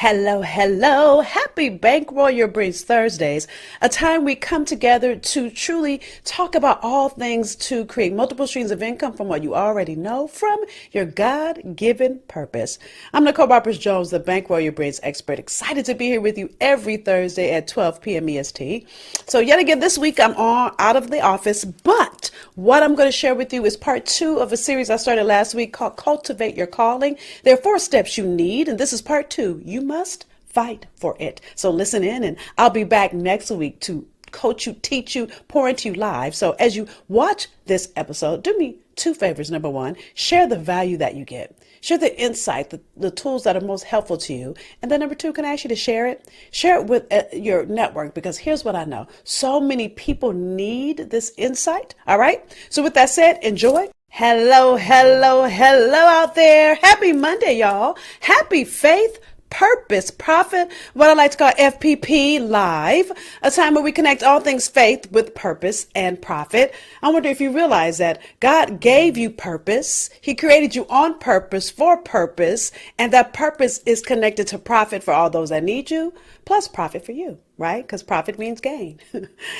Hello, hello. Happy Bankroll Your Brains Thursdays, a time we come together to truly talk about all things to create multiple streams of income from what you already know from your God-given purpose. I'm Nicole Jones, the Bankroll Your Brains expert, excited to be here with you every Thursday at 12 p.m. EST. So yet again, this week I'm out of the office, but what I'm going to share with you is part 2 of a series I started last week called Cultivate Your Calling. There are 4 steps you need, and this is part 2. You must fight for it. So listen in, and I'll be back next week to coach you, teach you, pour into you live. So as you watch this episode, do me 2 favors. Number 1, share the value that you get. Share the insight, the tools that are most helpful to you. And then number 2, can I ask you to share it? Share it with your network, because here's what I know. So many people need this insight. All right. So with that said, enjoy. Hello, hello, hello out there. Happy Monday, y'all. Happy Faith, Purpose, Profit, what I like to call FPP Live, a time where we connect all things faith with purpose and profit. I wonder if you realize that God gave you purpose. He created you on purpose for purpose, and that purpose is connected to profit for all those that need you, plus profit for you, right? Because profit means gain.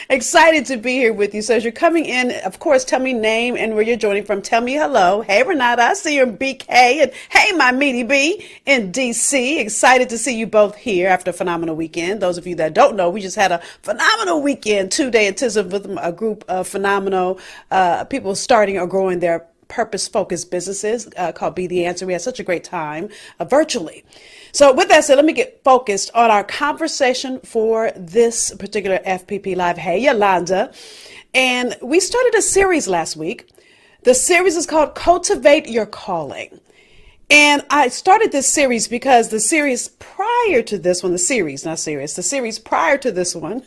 Excited to be here with you. So as you're coming in, of course, tell me name and where you're joining from. Tell me hello. Hey, Renata, I see you in BK. And hey, my meaty B in DC. Excited to see you both here after a phenomenal weekend. Those of you that don't know, we just had a phenomenal weekend, 2-day intensive with a group of phenomenal people starting or growing their purpose-focused businesses called Be the Answer. We had such a great time virtually. So with that said, let me get focused on our conversation for this particular FPP Live. Hey, Yolanda. And we started a series last week. The series is called Cultivate Your Calling. And I started this series because the series prior to this one, the series prior to this one,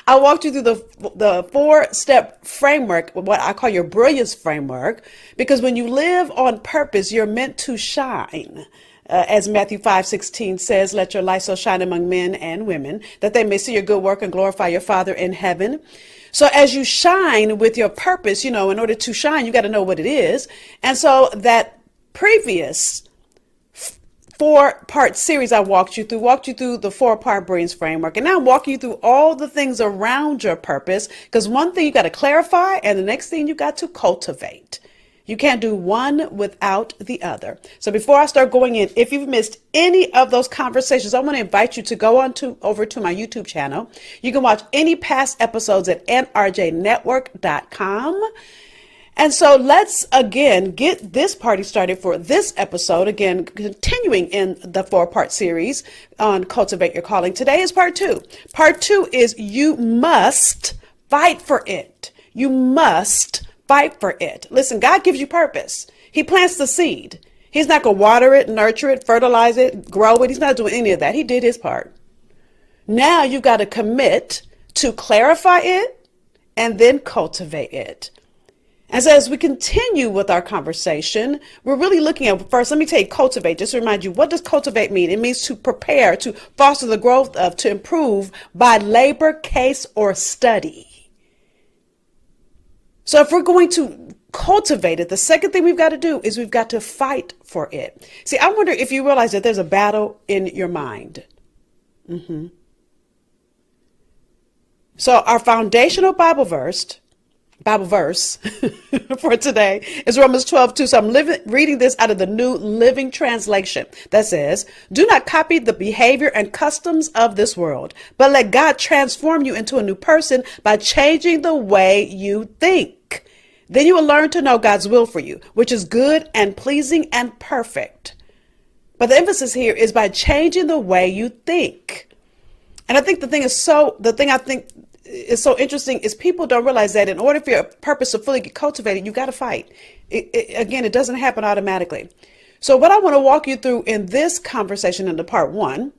I walked you through the 4-step framework, what I call your Brilliance framework, because when you live on purpose, you're meant to shine. As Matthew 5:16 says, let your light so shine among men and women that they may see your good work and glorify your Father in heaven. So as you shine with your purpose, in order to shine, you got to know what it is. And so that previous 4-part series I walked you through the 4-part Brilliance framework. And now I'm walking you through all the things around your purpose, because one thing you got to clarify and the next thing you got to cultivate. You can't do one without the other. So before I start going in, if you've missed any of those conversations, I want to invite you to go over to my YouTube channel. You can watch any past episodes at nrjnetwork.com. And so let's again get this party started for this episode. Again, continuing in the 4-part series on Cultivate Your Calling. Today is part 2. Part 2 is you must fight for it. You must fight for it. Listen, God gives you purpose. He plants the seed. He's not going to water it, nurture it, fertilize it, grow it. He's not doing any of that. He did his part. Now you got to commit to clarify it and then cultivate it. And so as we continue with our conversation, we're really looking at, first, let me tell you, cultivate. Just to remind you, what does cultivate mean? It means to prepare, to foster the growth of, to improve by labor, case, or study. So if we're going to cultivate it, the second thing we've got to do is we've got to fight for it. See, I wonder if you realize that there's a battle in your mind. So our foundational Bible verse for today is Romans 12:2. So I'm reading this out of the New Living Translation that says, do not copy the behavior and customs of this world, but let God transform you into a new person by changing the way you think. Then you will learn to know God's will for you, which is good and pleasing and perfect. But the emphasis here is by changing the way you think. And I think the thing I think is so interesting is people don't realize that in order for your purpose to fully get cultivated, you got to fight. It doesn't happen automatically. So what I want to walk you through in this conversation, in the part 1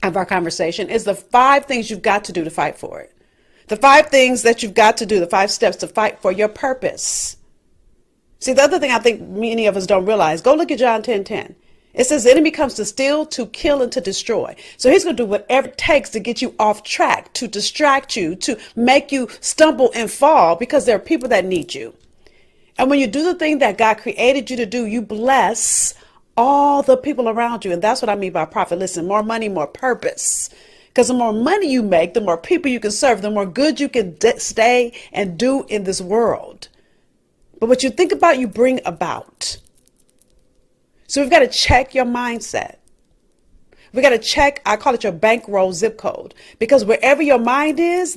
of our conversation, is the 5 things you've got to do to fight for it. The 5 things that you've got to do, the 5 steps to fight for your purpose. See, the other thing I think many of us don't realize, go look at John 10:10. It says the enemy comes to steal, to kill, and to destroy. So he's going to do whatever it takes to get you off track, to distract you, to make you stumble and fall, because there are people that need you. And when you do the thing that God created you to do, you bless all the people around you. And that's what I mean by profit. Listen, more money, more purpose. Because the more money you make, the more people you can serve, the more good you can stay and do in this world. But what you think about, you bring about. So we've got to check your mindset. We got to check, I call it your bankroll zip code, because wherever your mind is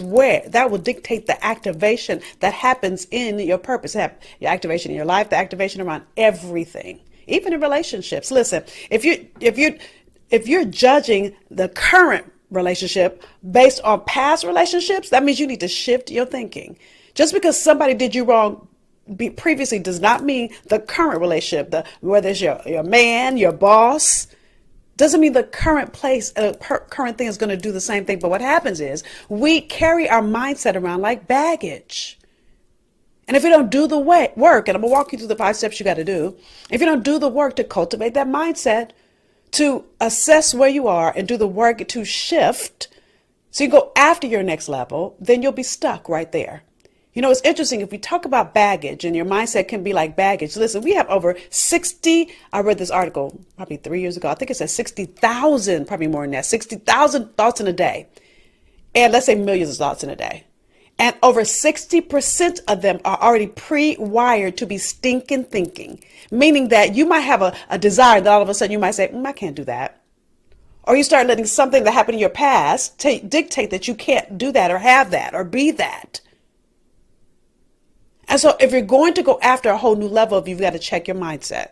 where that will dictate the activation that happens in your purpose, your activation in your life, the activation around everything, even in relationships. Listen, if you're judging the current relationship based on past relationships, that means you need to shift your thinking. Just because somebody did you wrong previously does not mean the current relationship, whether it's your man, your boss, doesn't mean the current current thing is going to do the same thing. But what happens is we carry our mindset around like baggage. And if you don't do the work, and I'm going to walk you through the 5 steps you got to do, if you don't do the work to cultivate that mindset, to assess where you are and do the work to shift, so you go after your next level, then you'll be stuck right there. You know, it's interesting, if we talk about baggage and your mindset can be like baggage. Listen, we have over 60, I read this article probably 3 years ago. I think it said 60,000, probably more than that, 60,000 thoughts in a day. And let's say millions of thoughts in a day. And over 60% of them are already pre-wired to be stinking thinking, meaning that you might have a desire that all of a sudden you might say, I can't do that. Or you start letting something that happened in your past dictate that you can't do that or have that or be that. And so if you're going to go after a whole new level, you've got to check your mindset.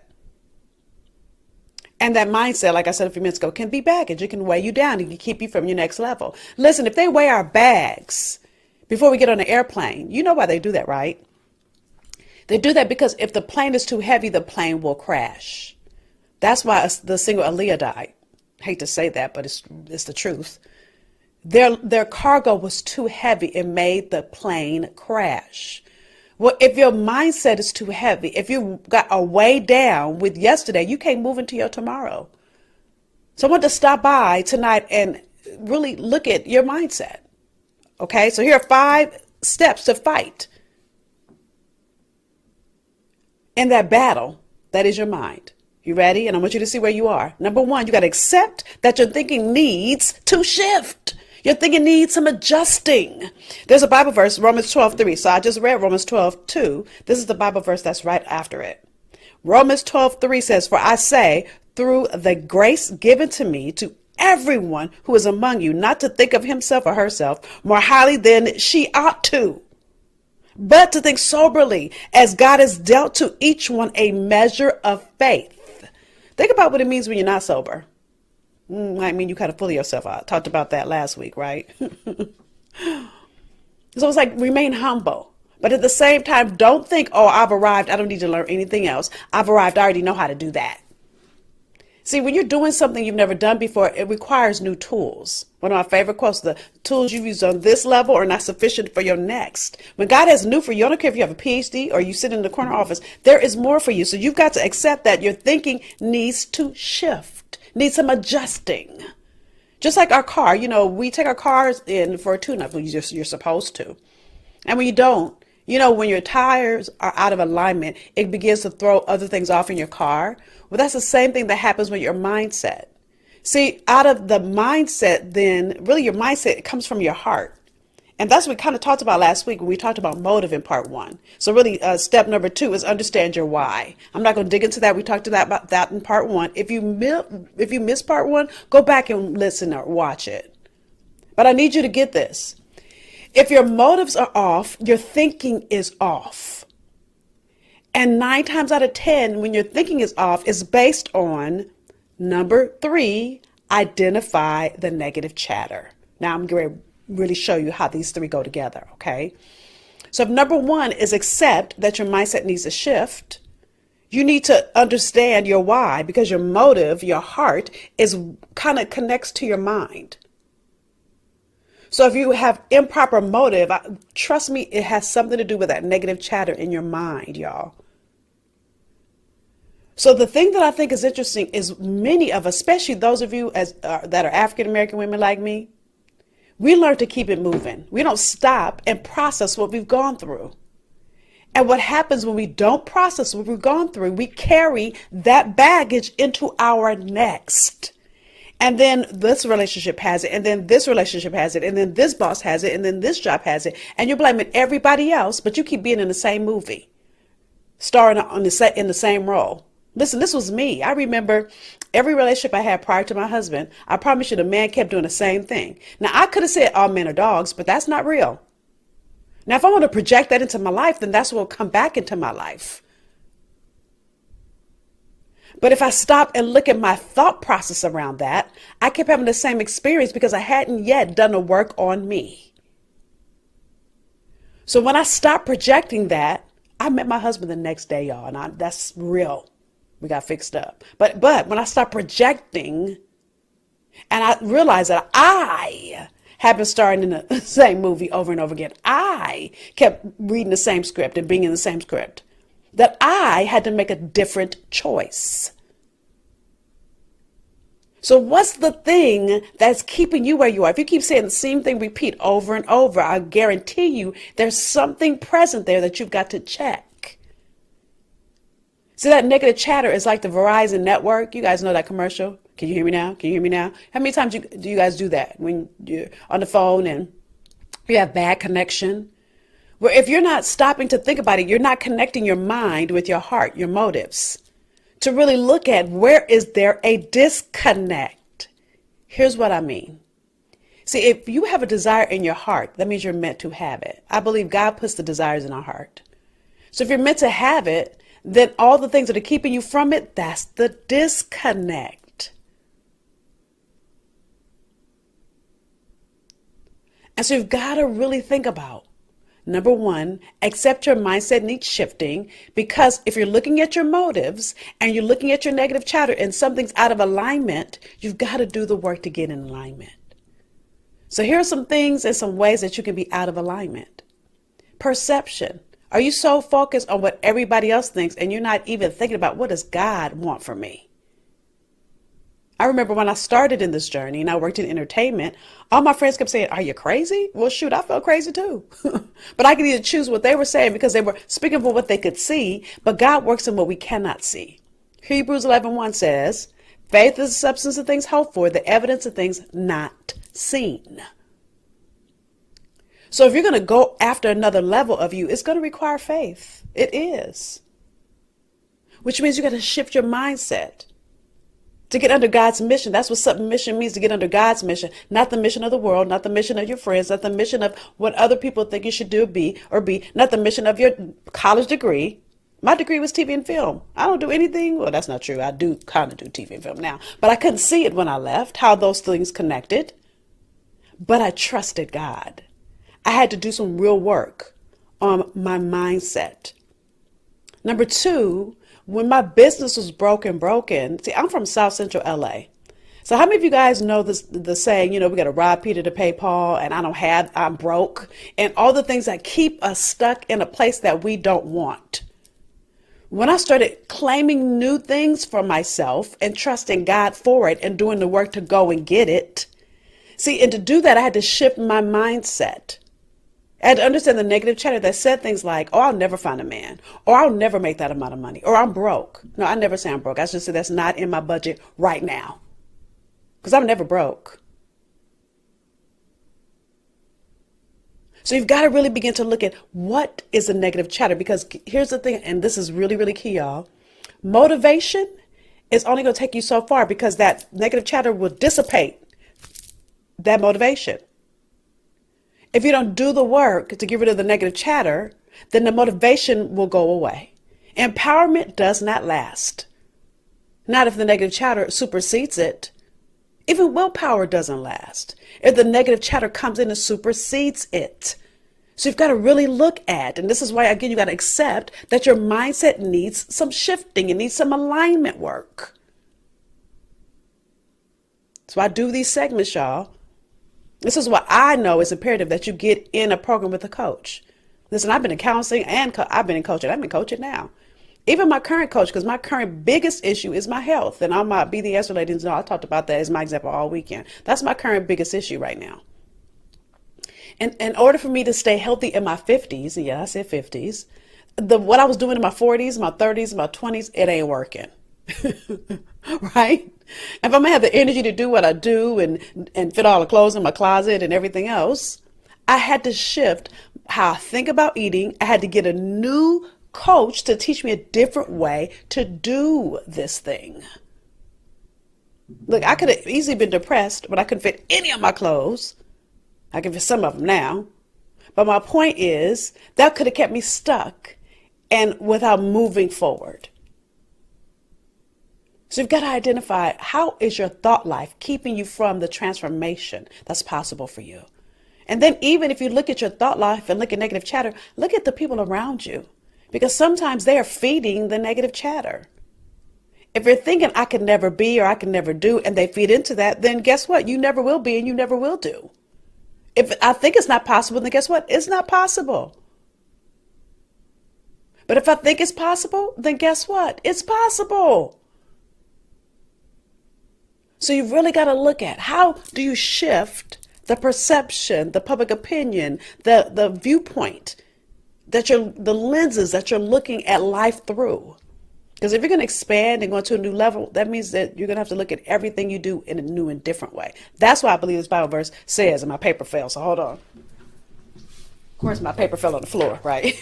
And that mindset, like I said a few minutes ago, can be baggage. It can weigh you down. It can keep you from your next level. Listen, if they weigh our bags before we get on the airplane, you know why they do that, right? They do that because if the plane is too heavy, the plane will crash. That's why the singer Aaliyah died. I hate to say that, but it's the truth. Their cargo was too heavy. It made the plane crash. Well, if your mindset is too heavy, if you got a way down with yesterday, you can't move into your tomorrow. So I want to stop by tonight and really look at your mindset. Okay, so here are 5 steps to fight in that battle that is your mind. You ready? And I want you to see where you are. Number 1, you got to accept that your thinking needs to shift. Your thinking needs some adjusting. There's a Bible verse, Romans 12:3. So I just read Romans 12:2. This is the Bible verse that's right after it. Romans 12:3 says, "For I say, through the grace given to me, to everyone who is among you, not to think of himself or herself more highly than she ought to, but to think soberly, as God has dealt to each one a measure of faith." Think about what it means when you're not sober. Might mean you kind of full of yourself out. Talked about that last week, right? So it's like remain humble. But at the same time, don't think, oh, I've arrived. I don't need to learn anything else. I've arrived. I already know how to do that. See, when you're doing something you've never done before, it requires new tools. One of my favorite quotes, the tools you use on this level are not sufficient for your next. When God has new for you, I don't care if you have a PhD or you sit in the corner office, there is more for you. So you've got to accept that your thinking needs to shift, needs some adjusting. Just like our car, you know, we take our cars in for a tune-up when you're supposed to. And when you don't, you know, when your tires are out of alignment, it begins to throw other things off in your car. Well, that's the same thing that happens with your mindset. See, out of the mindset, then really your mindset comes from your heart. And that's what we kind of talked about last week when we talked about motive in part 1. So really step number 2 is understand your why. I'm not going to dig into that. We talked about that in part 1. If you missed part 1, go back and listen or watch it. But I need you to get this. If your motives are off, your thinking is off. And 9 times out of 10, when your thinking is off, is based on number 3, identify the negative chatter. Now I'm going to really show you how these 3 go together, okay? So if number 1 is accept that your mindset needs a shift, you need to understand your why, because your motive, your heart, is kind of connects to your mind. So if you have improper motive, trust me, it has something to do with that negative chatter in your mind, y'all. So the thing that I think is interesting is many of us, especially those of you that are African-American women like me, we learn to keep it moving. We don't stop and process what we've gone through. And what happens when we don't process what we've gone through, we carry that baggage into our next. And then this relationship has it, and then this relationship has it, and then this boss has it, and then this job has it. And you're blaming everybody else, but you keep being in the same movie, starring on in the same role. Listen, this was me. I remember every relationship I had prior to my husband. I promise you the man kept doing the same thing. Now, I could have said all men are dogs, but that's not real. Now, if I want to project that into my life, then that's what will come back into my life. But if I stop and look at my thought process around that, I kept having the same experience because I hadn't yet done the work on me. So when I stopped projecting that, I met my husband the next day, y'all, and that's real. We got fixed up. But when I stopped projecting and I realized that I have been starring in the same movie over and over again, I kept reading the same script and being in the same script, that I had to make a different choice. So what's the thing that's keeping you where you are? If you keep saying the same thing, repeat over and over, I guarantee you there's something present there that you've got to check. See, that negative chatter is like the Verizon network. You guys know that commercial? Can you hear me now? Can you hear me now? How many times do you guys do that when you're on the phone and you have bad connection? Where if you're not stopping to think about it, you're not connecting your mind with your heart, your motives, to really look at where is there a disconnect. Here's what I mean. See, if you have a desire in your heart, that means you're meant to have it. I believe God puts the desires in our heart. So if you're meant to have it, then all the things that are keeping you from it, that's the disconnect. And so you've got to really think about, number one, accept your mindset needs shifting, because if you're looking at your motives and you're looking at your negative chatter and something's out of alignment, you've got to do the work to get in alignment. So here are some things and some ways that you can be out of alignment. Perception. Are you so focused on what everybody else thinks and you're not even thinking about what does God want for me? I remember when I started in this journey and I worked in entertainment, all my friends kept saying, are you crazy? Well, shoot, I felt crazy too. But I could either choose what they were saying because they were speaking for what they could see, but God works in what we cannot see. Hebrews 11:1 says, faith is the substance of things hoped for, the evidence of things not seen. So if you're going to go after another level of you, it's going to require faith. It is. Which means you got to shift your mindset to get under God's mission. That's what submission means, to get under God's mission, not the mission of the world, not the mission of your friends, not the mission of what other people think you should do, be, not the mission of your college degree. My degree was TV and film. I don't do anything. Well, that's not true. I do kind of do TV and film now, but I couldn't see it when I left, how those things connected. But I trusted God. I had to do some real work on my mindset. Number two, when my business was broken, see, I'm from South Central LA. So how many of you guys know the saying, we got to rob Peter to pay Paul, and I'm broke, and all the things that keep us stuck in a place that we don't want. When I started claiming new things for myself and trusting God for it and doing the work to go and get it, see, and to do that, I had to shift my mindset. I had to understand the negative chatter that said things like, oh, I'll never find a man, or I'll never make that amount of money, or I'm broke. No, I never say I'm broke. I just say that's not in my budget right now, because I'm never broke. So you've got to really begin to look at what is the negative chatter, because here's the thing, and this is really, really key, y'all. Motivation is only going to take you so far, because that negative chatter will dissipate that motivation. If you don't do the work to get rid of the negative chatter, then the motivation will go away. Empowerment does not last. Not if the negative chatter supersedes it. Even willpower doesn't last if the negative chatter comes in and supersedes it. So you've got to really look at, and this is why, again, you got to accept that your mindset needs some shifting. It needs some alignment work. So I do these segments, y'all. This is what I know is imperative, that you get in a program with a coach. Listen, I've been in counseling and I've been in coaching. I've been coaching now. Even my current coach, because my current biggest issue is my health. And all my BDS ladies know I talked about that as my example all weekend. That's my current biggest issue right now. And in order for me to stay healthy in my 50s, yeah, I said 50s, what I was doing in my 40s, my 30s, my 20s, it ain't working. Right? If I'm gonna have the energy to do what I do and fit all the clothes in my closet and everything else, I had to shift how I think about eating. I had to get a new coach to teach me a different way to do this thing. Look, I could have easily been depressed, but I couldn't fit any of my clothes. I can fit some of them now. But my point is, that could have kept me stuck and without moving forward. So you've got to identify, how is your thought life keeping you from the transformation that's possible for you? And then even if you look at your thought life and look at negative chatter, look at the people around you, because sometimes they are feeding the negative chatter. If you're thinking I can never be or I can never do, and they feed into that, then guess what? You never will be and you never will do. If I think it's not possible, then guess what? It's not possible. But if I think it's possible, then guess what? It's possible. So you've really got to look at, how do you shift the perception, the public opinion, the viewpoint, the lenses that you're looking at life through. Because if you're going to expand and go to a new level, that means that you're going to have to look at everything you do in a new and different way. That's why I believe this Bible verse says, and my paper fell, so hold on. Of course, my paper fell on the floor, right?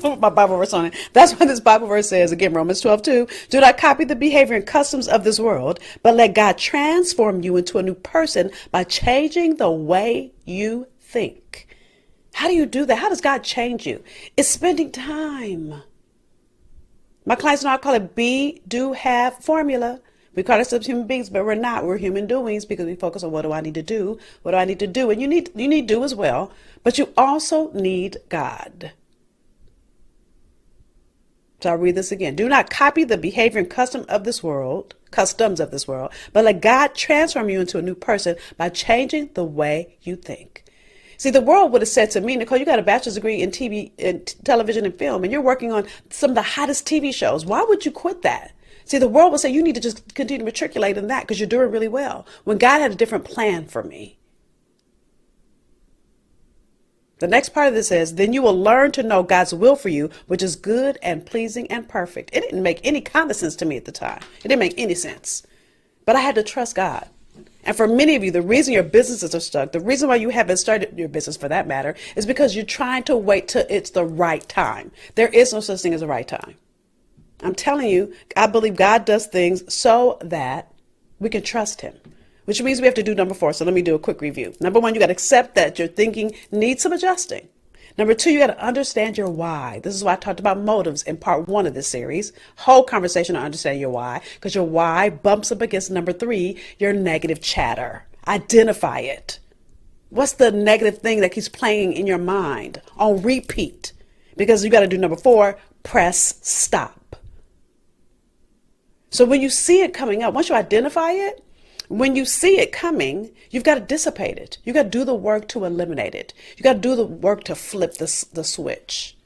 My Bible verse on it. That's why this Bible verse says, again, Romans 12:2, do not copy the behavior and customs of this world, but let God transform you into a new person by changing the way you think. How do you do that? How does God change you? It's spending time. My clients know I call it be, do, have formula. We call ourselves human beings, but we're not. We're human doings, because we focus on what do I need to do? What do I need to do? And you need do as well, but you also need God. So I'll read this again. Do not copy the behavior and customs of this world, but let God transform you into a new person by changing the way you think. See, the world would have said to me, Nicole, you got a bachelor's degree in TV, in television and film, and you're working on some of the hottest TV shows. Why would you quit that? See, the world would say you need to just continue to matriculate in that because you're doing really well. When God had a different plan for me. The next part of this is, then you will learn to know God's will for you, which is good and pleasing and perfect. It didn't make any kind of sense to me at the time. It didn't make any sense. But I had to trust God. And for many of you, the reason your businesses are stuck, the reason why you haven't started your business for that matter, is because you're trying to wait till it's the right time. There is no such thing as a right time. I'm telling you, I believe God does things so that we can trust him, which means we have to do number 4. So let me do a quick review. Number 1, you got to accept that your thinking needs some adjusting. Number 2, you got to understand your why. This is why I talked about motives in part 1 of this series. Whole conversation on understanding your why, because your why bumps up against number 3, your negative chatter. Identify it. What's the negative thing that keeps playing in your mind on repeat? Because you got to do number 4, press stop. So when you see it coming up, once you identify it, when you see it coming, you've got to dissipate it. You got to do the work to eliminate it. You got to do the work to flip the switch.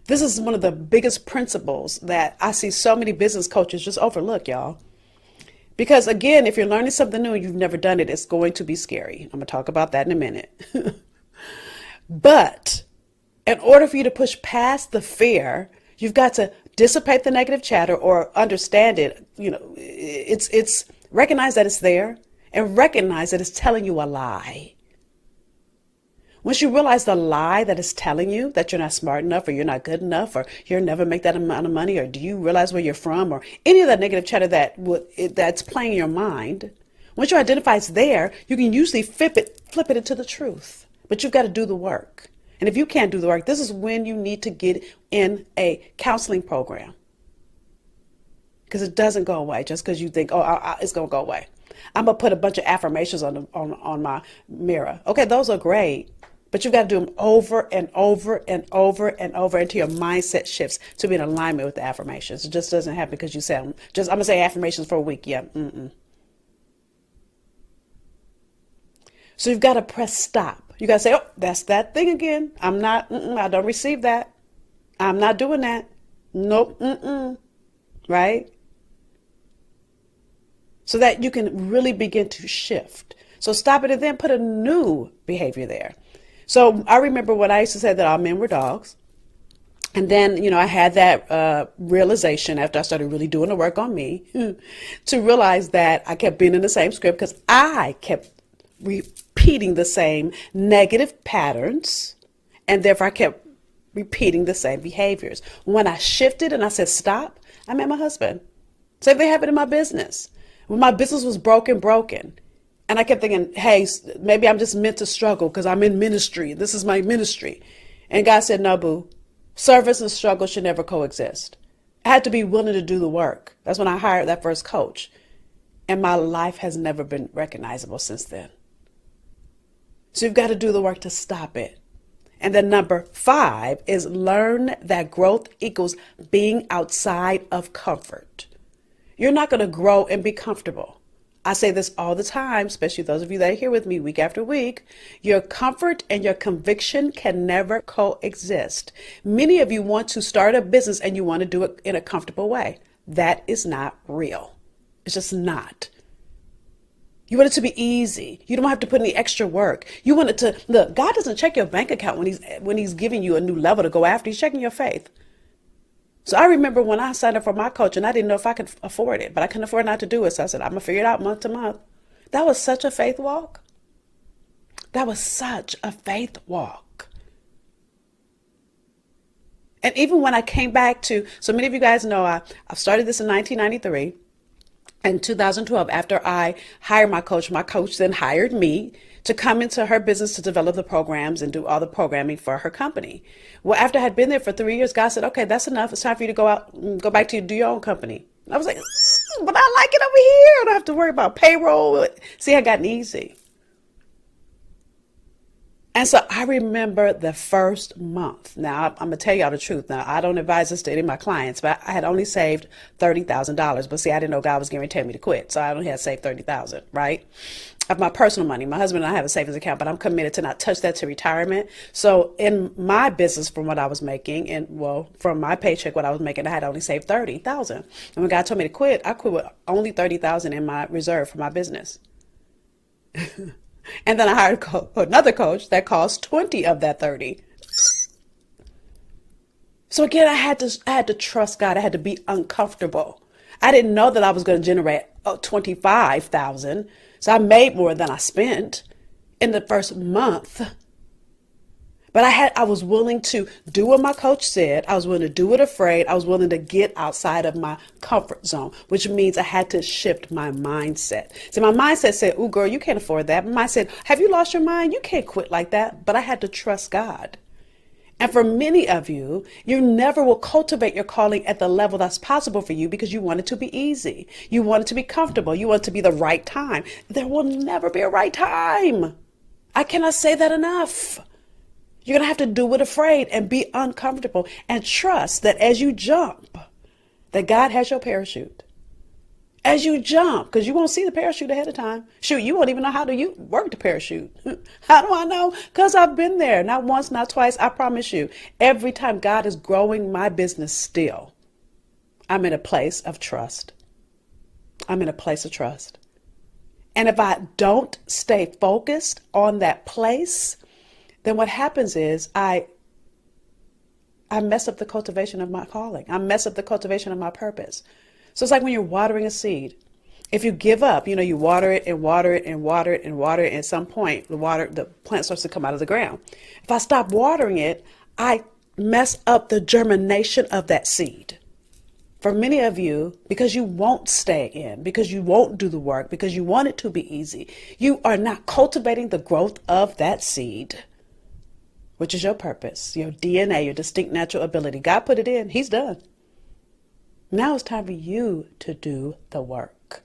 This is one of the biggest principles that I see so many business coaches just overlook, y'all. Because again, if you're learning something new and you've never done it, it's going to be scary. I'm going to talk about that in a minute. But in order for you to push past the fear, you've got to dissipate the negative chatter or understand it. You know, it's recognize that it's there and recognize that it's telling you a lie. Once you realize the lie that is telling you that you're not smart enough or you're not good enough or you'll never make that amount of money, or do you realize where you're from, or any of that negative chatter that's playing in your mind, once you identify it's there, you can usually flip it into the truth. But you've got to do the work. And if you can't do the work, this is when you need to get in a counseling program. Because it doesn't go away just because you think, it's going to go away. I'm going to put a bunch of affirmations on my mirror. Okay, those are great. But you've got to do them over and over and over and over until your mindset shifts to be in alignment with the affirmations. It just doesn't happen because you say, I'm going to say affirmations for a week. Yeah. So you've got to press stop. You got to say, that's that thing again. I don't receive that. I'm not doing that. Nope. Right? So that you can really begin to shift. So stop it and then put a new behavior there. So I remember when I used to say that all men were dogs. And then, I had that realization after I started really doing the work on me to realize that I kept being in the same script because I kept repeating the same negative patterns. And therefore, I kept repeating the same behaviors. When I shifted and I said, stop, I met my husband. Same thing happened in my business. When my business was broken. And I kept thinking, hey, maybe I'm just meant to struggle because I'm in ministry. This is my ministry. And God said, no, boo. Service and struggle should never coexist. I had to be willing to do the work. That's when I hired that first coach. And my life has never been recognizable since then. So you've got to do the work to stop it. And then number 5 is learn that growth equals being outside of comfort. You're not going to grow and be comfortable. I say this all the time, especially those of you that are here with me week after week. Your comfort and your conviction can never coexist. Many of you want to start a business and you want to do it in a comfortable way. That is not real. It's just not. You want it to be easy. You don't have to put any extra work. You want it to, look, God doesn't check your bank account when he's giving you a new level to go after. He's checking your faith. So I remember when I signed up for my coach and I didn't know if I could afford it, but I couldn't afford not to do it. So I said, I'm going to figure it out month to month. That was such a faith walk. That was such a faith walk. And even when I came back to, so many of you guys know I started this in 1993. In 2012, after I hired my coach then hired me to come into her business to develop the programs and do all the programming for her company. Well, after I had been there for 3 years, God said, okay, that's enough. It's time for you to go out and go back to do your own company. And I was like, but I like it over here. I don't have to worry about payroll. See, I gotten easy. And so I remember the first month. Now, I'm going to tell y'all the truth. Now, I don't advise this to any of my clients, but I had only saved $30,000. But see, I didn't know God was going to tell me to quit. So I only had saved $30,000, right? Of my personal money. My husband and I have a savings account, but I'm committed to not touch that to retirement. So in my business, from what I was making, and from my paycheck, what I was making, I had only saved $30,000. And when God told me to quit, I quit with only $30,000 in my reserve for my business. And then I hired another coach that cost 20 of that 30. So again, I had to trust God. I had to be uncomfortable. I didn't know that I was going to generate 25,000. So I made more than I spent in the first month. But I was willing to do what my coach said. I was willing to do it afraid. I was willing to get outside of my comfort zone, which means I had to shift my mindset. So my mindset said, "Ooh, girl, you can't afford that." My mind said, "Have you lost your mind? You can't quit like that." But I had to trust God. And for many of you, you never will cultivate your calling at the level that's possible for you because you want it to be easy. You want it to be comfortable. You want it to be the right time. There will never be a right time. I cannot say that enough. You're going to have to do it afraid and be uncomfortable and trust that as you jump, that God has your parachute. As you jump, because you won't see the parachute ahead of time. Shoot, you won't even know how to work the parachute. How do I know? Because I've been there. Not once, not twice. I promise you, every time God is growing my business still, I'm in a place of trust. I'm in a place of trust. And if I don't stay focused on that place, then what happens is I mess up the cultivation of my calling. I mess up the cultivation of my purpose. So it's like when you're watering a seed. If you give up, you water it and water it and water it and water it. And at some point, the plant starts to come out of the ground. If I stop watering it, I mess up the germination of that seed. For many of you, because you won't stay in, because you won't do the work, because you want it to be easy, you are not cultivating the growth of that seed, which is your purpose, your DNA, your distinct natural ability. God put it in. He's done. Now it's time for you to do the work.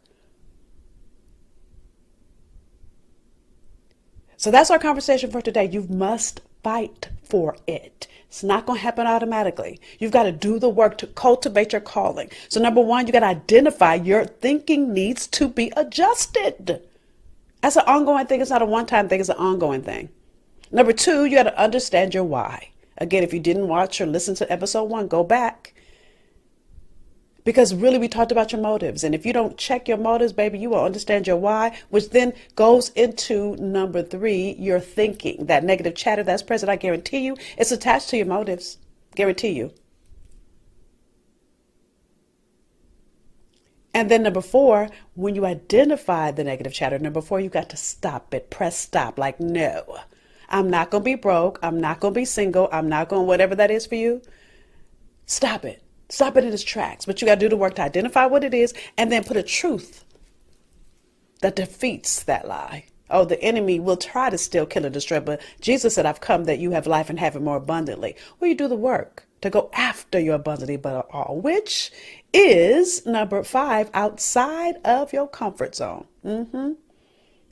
So that's our conversation for today. You must fight for it. It's not going to happen automatically. You've got to do the work to cultivate your calling. So number 1, you got to identify your thinking needs to be adjusted. That's an ongoing thing. It's not a one-time thing. It's an ongoing thing. Number 2, you got to understand your why. Again, if you didn't watch or listen to episode 1, go back. Because really, we talked about your motives. And if you don't check your motives, baby, you won't understand your why, which then goes into number 3, your thinking. That negative chatter that's present, I guarantee you, it's attached to your motives. Guarantee you. And then number 4, when you identify the negative chatter, number 4, you got to stop it. Press stop. Like, no, I'm not going to be broke. I'm not going to be single. I'm not going to whatever that is for you. Stop it. Stop it in its tracks. But you got to do the work to identify what it is and then put a truth that defeats that lie. Oh, the enemy will try to steal, kill, and destroy. But Jesus said, I've come that you have life and have it more abundantly. Well, you do the work to go after your abundantly, but all, which is number 5, outside of your comfort zone. You're going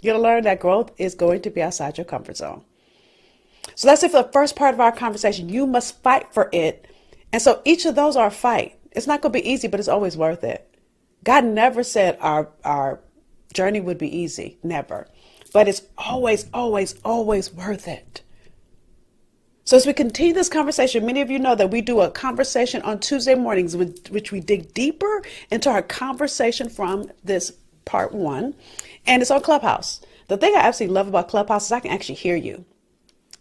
to learn that growth is going to be outside your comfort zone. So that's it for the first part of our conversation. You must fight for it. And so each of those are a fight. It's not going to be easy, but it's always worth it. God never said our journey would be easy. Never. But it's always, always, always worth it. So as we continue this conversation, many of you know that we do a conversation on Tuesday mornings, which we dig deeper into our conversation from this part 1. And it's on Clubhouse. The thing I absolutely love about Clubhouse is I can actually hear you.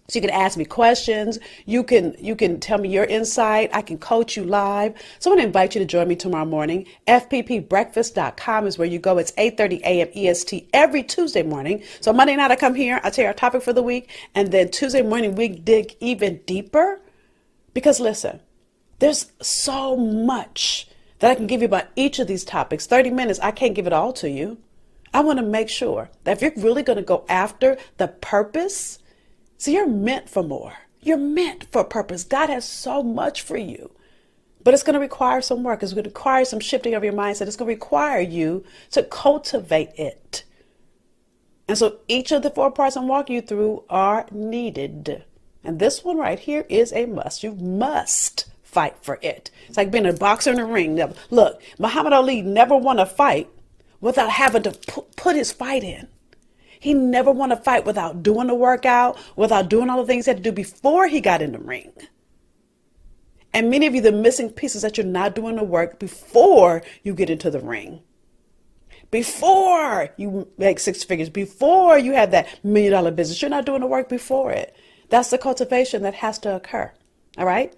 So you can ask me questions. You can tell me your insight. I can coach you live. So I want to invite you to join me tomorrow morning. FPPbreakfast.com is where you go. It's 8:30 a.m. EST every Tuesday morning. So Monday night I come here. I tell you our topic for the week. And then Tuesday morning we dig even deeper. Because listen, there's so much that I can give you about each of these topics. 30 minutes, I can't give it all to you. I want to make sure that if you're really going to go after the purpose, see, you're meant for more. You're meant for purpose. God has so much for you, but it's going to require some work. It's going to require some shifting of your mindset. It's going to require you to cultivate it. And so each of the 4 parts I'm walking you through are needed. And this one right here is a must. You must fight for it. It's like being a boxer in a ring. Look, Muhammad Ali never won a fight without having to put his fight in. He never won a fight without doing the workout, without doing all the things he had to do before he got in the ring. And many of you, the missing pieces that you're not doing the work before you get into the ring. Before you make 6 figures, before you have that $1 million business, you're not doing the work before it. That's the cultivation that has to occur. All right.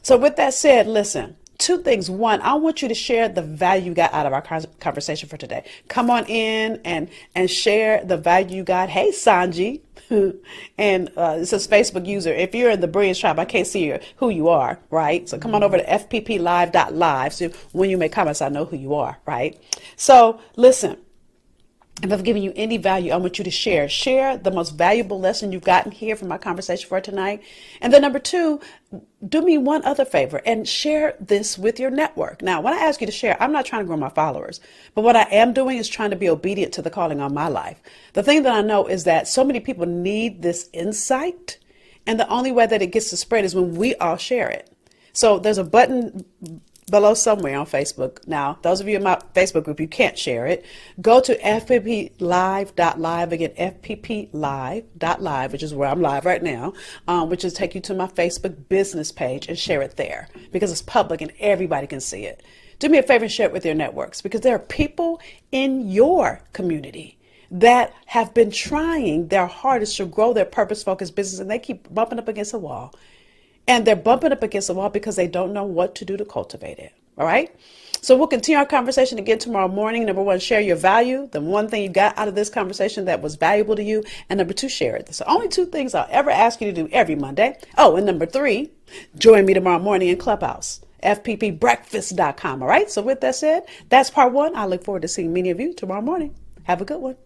So with that said, listen. 2 things. 1, I want you to share the value you got out of our conversation for today. Come on in and share the value you got. Hey, Sanji. And it's a Facebook user. If you're in the Brilliance tribe, I can't see who you are, right? So come on over to fpplive.live. So when you make comments, I know who you are, right? So listen. If I've given you any value, I want you to share the most valuable lesson you've gotten here from my conversation for tonight. And then number 2, do me one other favor and share this with your network. Now, when I ask you to share, I'm not trying to grow my followers, but what I am doing is trying to be obedient to the calling on my life. The thing that I know is that so many people need this insight, and the only way that it gets to spread is when we all share it. So there's a button below somewhere on Facebook. Now, those of you in my Facebook group, you can't share it. Go to fpplive.live. Again, fpplive.live, which is where I'm live right now, which will take you to my Facebook business page and share it there because it's public and everybody can see it. Do me a favor and share it with your networks because there are people in your community that have been trying their hardest to grow their purpose-focused business and they keep bumping up against a wall. And they're bumping up against the wall because they don't know what to do to cultivate it. All right. So we'll continue our conversation again tomorrow morning. Number 1, share your value. The one thing you got out of this conversation that was valuable to you. And number 2, share it. So only 2 things I'll ever ask you to do every Monday. Oh, and number 3, join me tomorrow morning in Clubhouse, fpppbreakfast.com. All right. So with that said, that's part 1. I look forward to seeing many of you tomorrow morning. Have a good one.